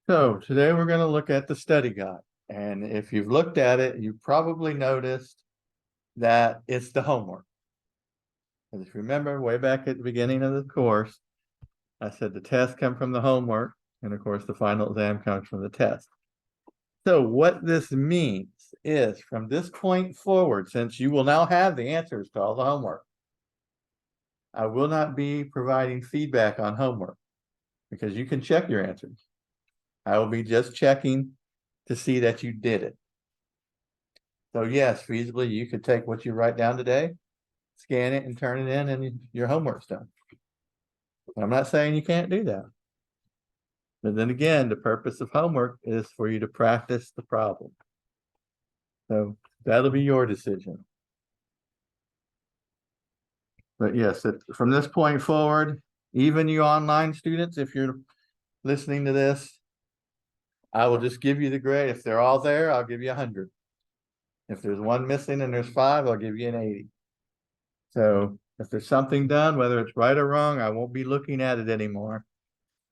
So today we're going to look at the study guide. And if you've looked at it, you probably noticed that it's the homework. Because if you remember way back at the beginning of the course, I said the tests come from the homework. And of course, the final exam comes from the test. So what this means is from this point forward, since you will now have the answers to all the homework, I will not be providing feedback on homework because you can check your answers. I will be just checking to see that you did it. So yes, feasibly, you could take what you write down today, scan it and turn it in, and your homework's done. I'm not saying you can't do that. But then again, the purpose of homework is for you to practice the problem. So that'll be your decision. But yes, from this point forward, even you online students, if you're listening to this, I will just give you the grade. If they're all there, I'll give you 100. If there's one missing and there's 5, I'll give you an 80. So if there's something done, whether it's right or wrong, I won't be looking at it anymore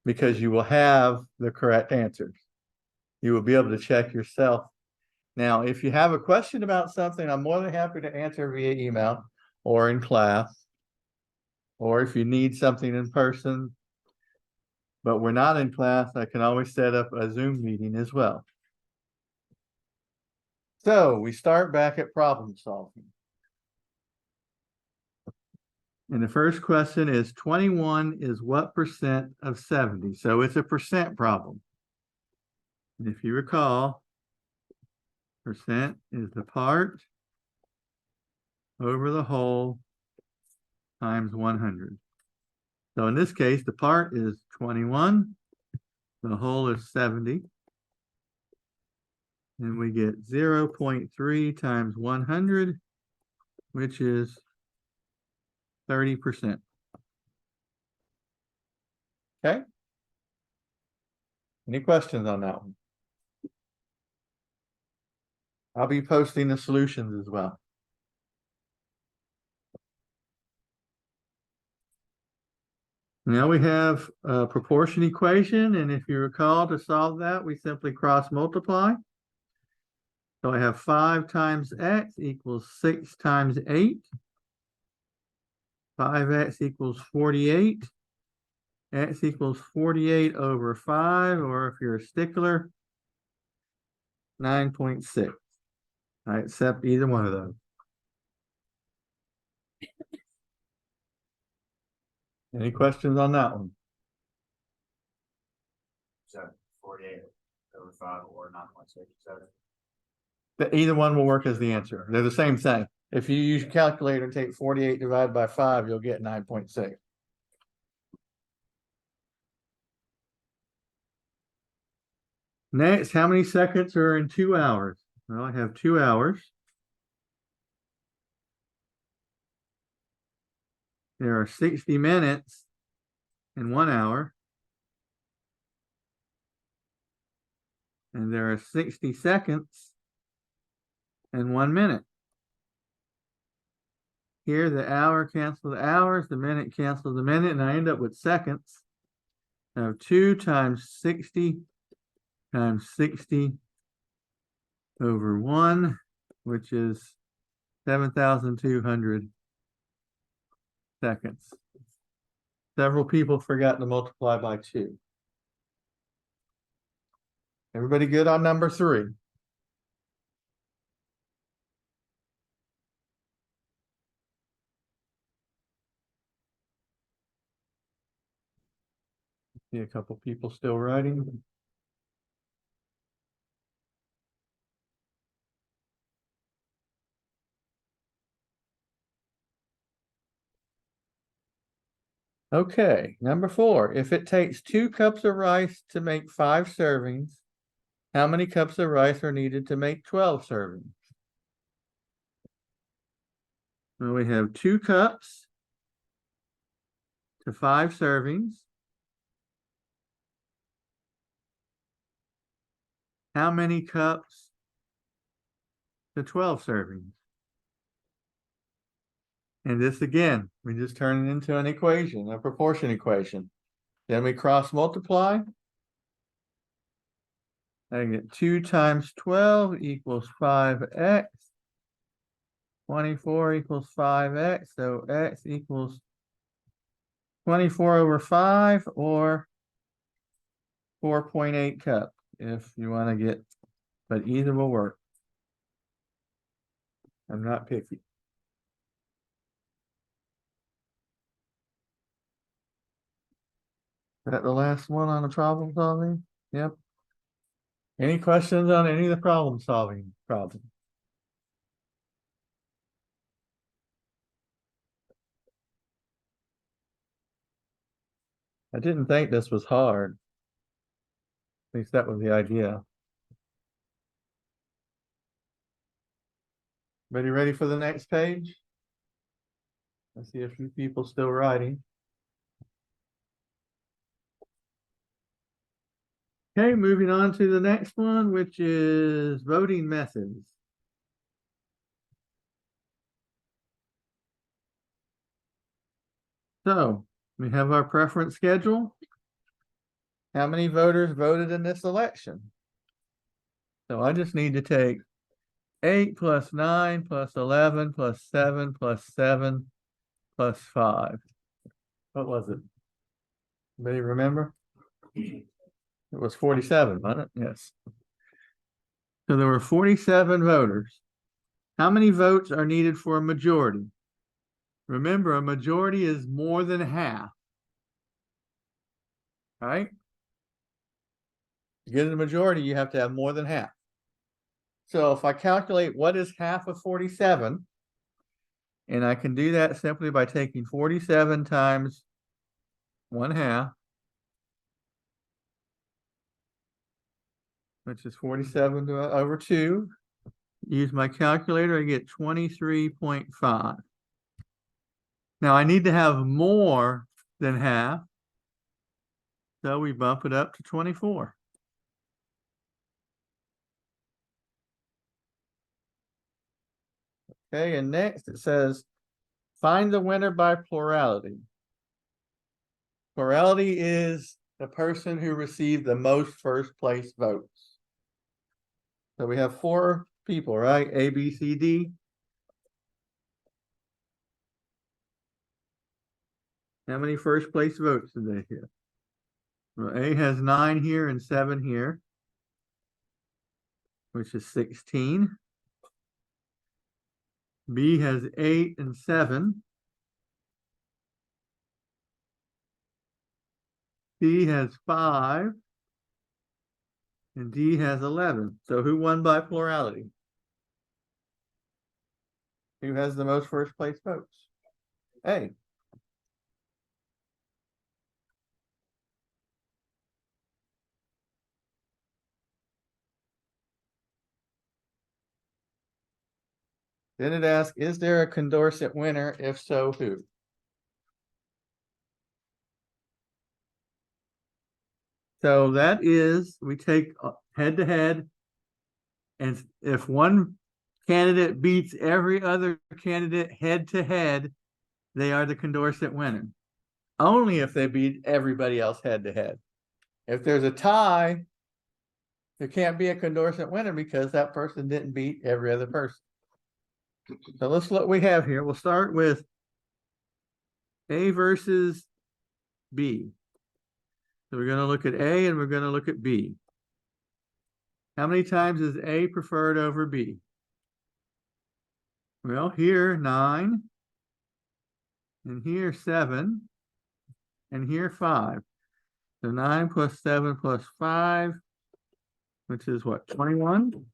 because you will have the correct answers. You will be able to check yourself. Now, if you have a question about something, I'm more than happy to answer via email or in class, or if you need something in person, but we're not in class, I can always set up a Zoom meeting as well. So we start back at problem solving. And the first question is 21 is what percent of 70? So it's a percent problem. And if you recall, percent is the part over the whole times 100. So in this case, the part is 21, the whole is 70. And we get 0.3 times 100, which is 30%. Okay? Any questions on that one? I'll be posting the solutions as well. Now we have a proportion equation, and if you recall, to solve that, we simply cross multiply. So I have 5 times x equals 6 times 8. 5x equals 48. X equals 48 over 5, or if you're a stickler, 9.6. I accept either one of those. Any questions on that one? So 48 over 5 or 9.67. Either one will work as the answer. They're the same thing. If you use your calculator and take 48 divided by 5, you'll get 9.6. Next, how many seconds are in 2 hours? Well, I have 2 hours. There are 60 minutes in 1 hour. And there are 60 seconds in 1 minute. Here, the hour cancels the hours, the minute cancels the minute, and I end up with seconds. I have 2 times 60 times 60 over 1, which is 7,200 seconds. Several people forgot to multiply by 2. Everybody good on number 3? See a couple people still writing. Okay, number 4. If it takes 2 cups of rice to make 5 servings, how many cups of rice are needed to make 12 servings? Well, we have 2 cups to 5 servings. How many cups to 12 servings? And this again, we just turn it into an equation, a proportion equation. Then we cross multiply. I get 2 times 12 equals 5x. 24 equals 5x, so x equals 24 over 5 or 4.8 cup if you want to get, but either will work. I'm not picky. Is that the last one on the problem solving? Yep. Any questions on any of the problem solving problems? I didn't think this was hard. At least that was the idea. Everybody ready for the next page? I see a few people still writing. Okay, moving on to the next one, which is voting methods. So we have our preference schedule. How many voters voted in this election? So I just need to take 8 plus 9 plus 11 plus 7 plus 7 plus 5. What was it? Anybody remember? It was 47, wasn't it? Yes. So there were 47 voters. How many votes are needed for a majority? Remember, a majority is more than half. Right? To get a majority, you have to have more than half. So if I calculate what is half of 47, and I can do that simply by taking 47 times 1/2, which is 47 over 2. Use my calculator, I get 23.5. Now I need to have more than half, so we bump it up to 24. Okay, and next it says, find the winner by plurality. Plurality is the person who received the most first place votes. So we have 4 people, right? A, B, C, D. How many first place votes did they get? Well, A has 9 here and 7 here, which is 16. B has 8 and 7. C has 5. And D has 11. So who won by plurality? Who has the most first place votes? A. Then it asks, is there a Condorcet winner? If so, who? So that is, we take head to head, and if one candidate beats every other candidate head to head, they are the Condorcet winner. Only if they beat everybody else head to head. If there's a tie, there can't be a Condorcet winner because that person didn't beat every other person. So let's look what we have here. We'll start with A versus B. So we're going to look at A and we're going to look at B. How many times is A preferred over B? Well, here 9, and here 7, and here 5. So 9 plus 7 plus 5, which is what, 21?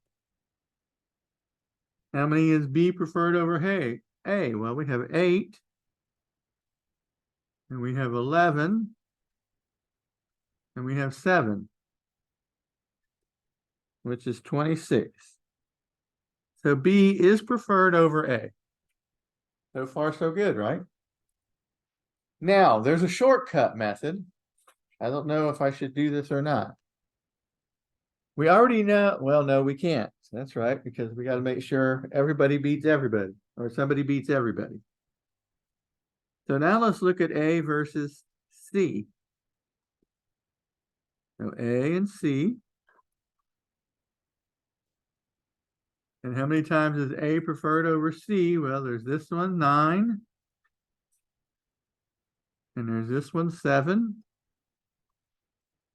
How many is B preferred over A? Well, we have 8, and we have 11, and we have 7, which is 26. So B is preferred over A. So far, so good, right? Now, there's a shortcut method. I don't know if I should do this or not. We already know, well, no, we can't. That's right, because we got to make sure everybody beats everybody, or somebody beats everybody. So now let's look at A versus C. So A and C. And how many times is A preferred over C? Well, there's this one, 9. And there's this one, 7.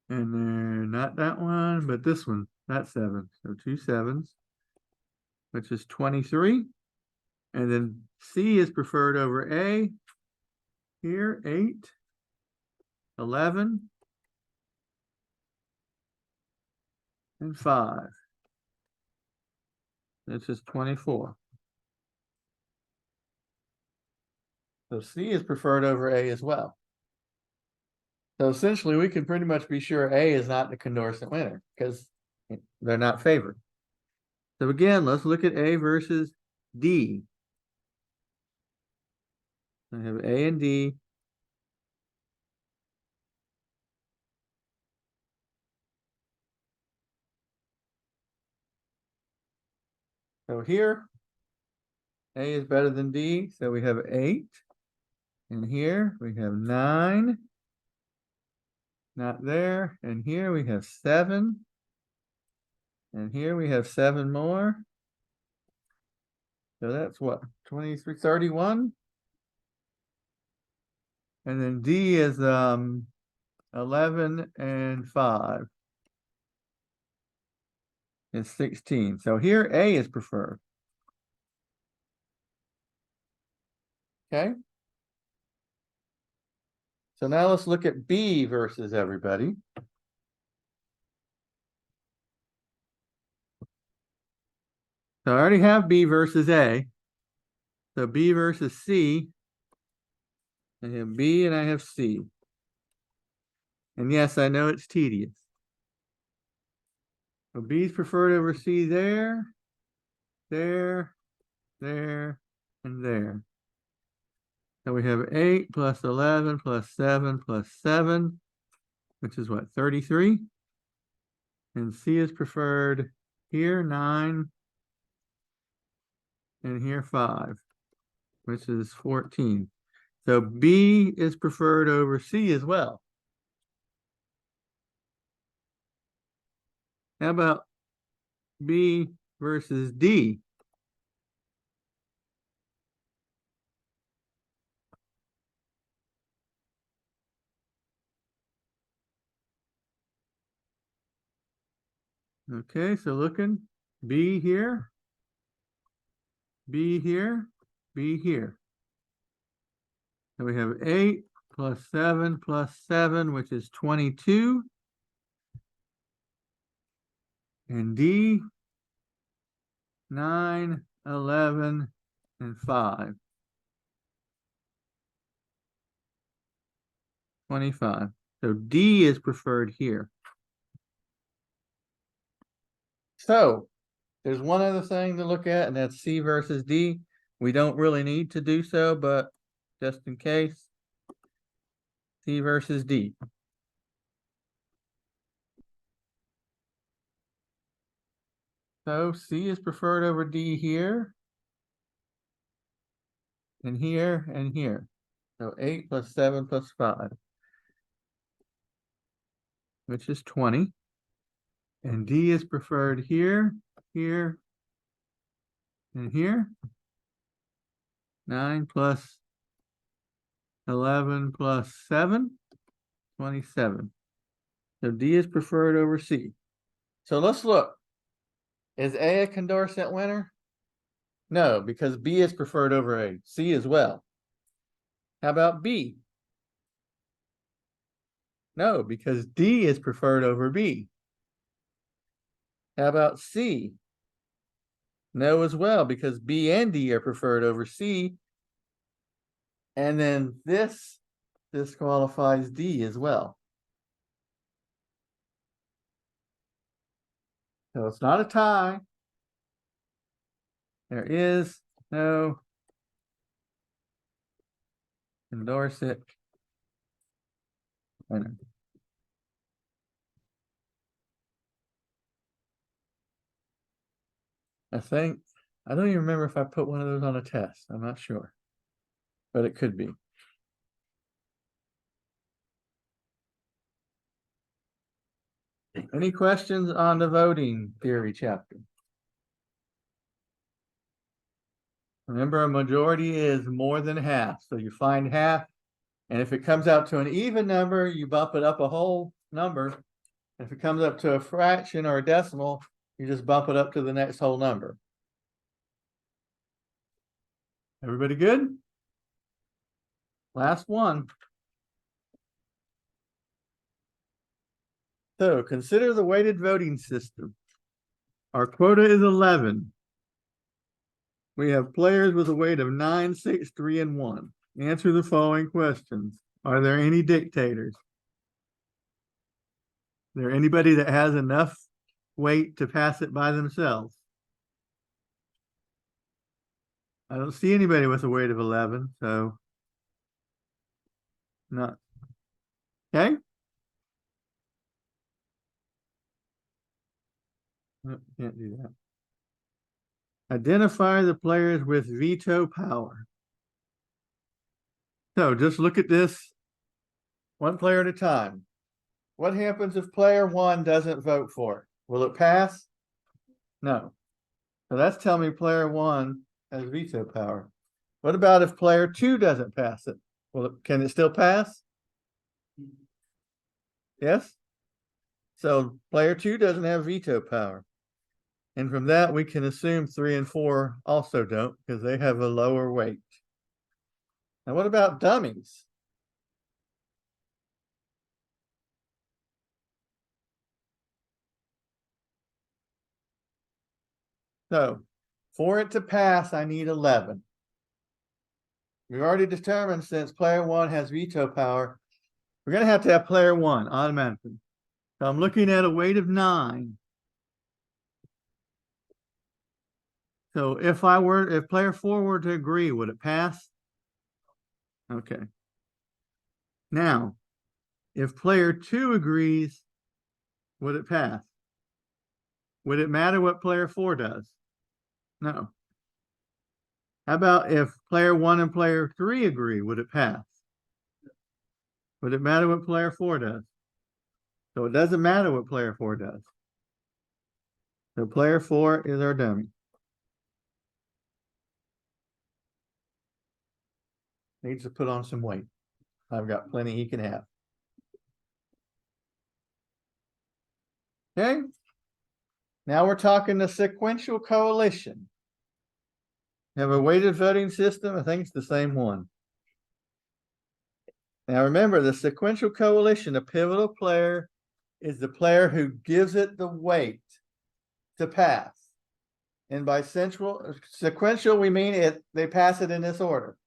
And then not that one, but this one, that's 7. So 2 7s, which is 23. And then C is preferred over A. Here, 8, 11, and 5. This is 24. So C is preferred over A as well. So essentially, we can pretty much be sure A is not the Condorcet winner because they're not favored. So again, let's look at A versus D. I have A and D. So here, A is better than D, so we have 8. And here we have 9. Not there. And here we have 7. And here we have 7 more. So that's what, 23, 31? And then D is 11 and 5. It's 16. So here A is preferred. Okay. So now let's look at B versus everybody. So I already have B versus A. So B versus C. I have B and I have C. And yes, I know it's tedious. So B is preferred over C there, there, there, and there. So we have 8 plus 11 plus 7 plus 7, which is what, 33? And C is preferred here, 9, and here 5, which is 14. So B is preferred over C as well. How about B versus D? Okay, so looking, B here, B here, B here. So we have 8 plus 7 plus 7, which is 22. And D, 9, 11, and 5. 25. So D is preferred here. So there's one other thing to look at, and that's C versus D. We don't really need to do so, but just in case, C versus D. So C is preferred over D here, and here, and here. So 8 plus 7 plus 5, which is 20. And D is preferred here, here, and here. 9 plus 11 plus 7, 27. So D is preferred over C. So let's look. Is A a Condorcet winner? No, because B is preferred over A. C as well. How about B? No, because D is preferred over B. How about C? No as well, because B and D are preferred over C. And then this disqualifies D as well. So it's not a tie. There is no Condorcet winner. I think, I don't even remember if I put one of those on a test. I'm not sure, but it could be. Any questions on the voting theory chapter? Remember, a majority is more than half, so you find half. And if it comes out to an even number, you bump it up a whole number. If it comes up to a fraction or a decimal, you just bump it up to the next whole number. Everybody good? Last one. So consider the weighted voting system. Our quota is 11. We have players with a weight of 9, 6, 3, and 1. Answer the following questions. Are there any dictators? Is there anybody that has enough weight to pass it by themselves? I don't see anybody with a weight of 11, so not. Okay? Nope, can't do that. Identify the players with veto power. So just look at this one player at a time. What happens if player 1 doesn't vote for it? Will it pass? No. So that's telling me player 1 has veto power. What about if player 2 doesn't pass it? Can it still pass? Yes? So player 2 doesn't have veto power. And from that, we can assume 3 and 4 also don't, because they have a lower weight. Now, what about dummies? So for it to pass, I need 11. We've already determined since player 1 has veto power, we're going to have player 1 automatically. So I'm looking at a weight of 9. So if player 4 were to agree, would it pass? Okay. Now, if player 2 agrees, would it pass? Would it matter what player 4 does? No. How about if player 1 and player 3 agree, would it pass? Would it matter what player 4 does? So it doesn't matter what player 4 does. So player 4 is our dummy. Needs to put on some weight. I've got plenty he can have. Okay. Now we're talking the sequential coalition. Have a weighted voting system. I think it's the same one. Now remember, the sequential coalition, a pivotal player is the player who gives it the weight to pass. And by sequential, we mean they pass it in this order.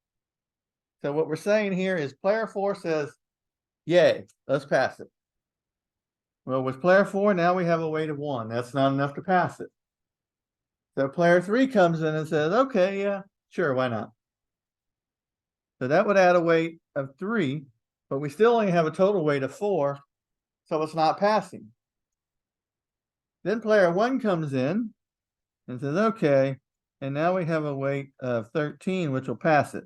So what we're saying here is player 4 says, yay, let's pass it. Well, with player 4, now we have a weight of 1. That's not enough to pass it. So player 3 comes in and says, okay, yeah, sure, why not? So that would add a weight of 3, but we still only have a total weight of 4, so it's not passing. Then player 1 comes in and says, okay, and now we have a weight of 13, which will pass it.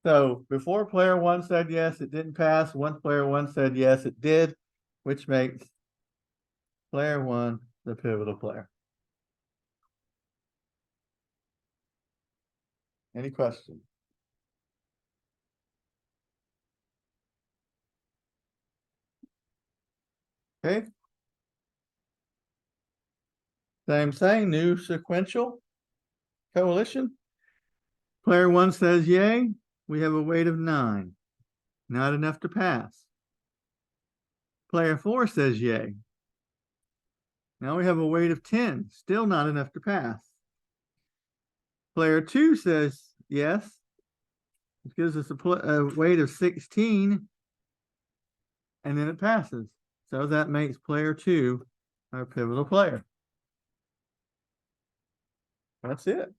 So before player 1 said yes, it didn't pass. Once player 1 said yes, it did, which makes player 1 the pivotal player. Any questions? Okay. Same thing, new sequential coalition. Player 1 says yay. We have a weight of 9. Not enough to pass. Player 4 says yay. Now we have a weight of 10. Still not enough to pass. Player 2 says yes. It gives us a weight of 16. And then it passes. So that makes player 2 our pivotal player. That's it.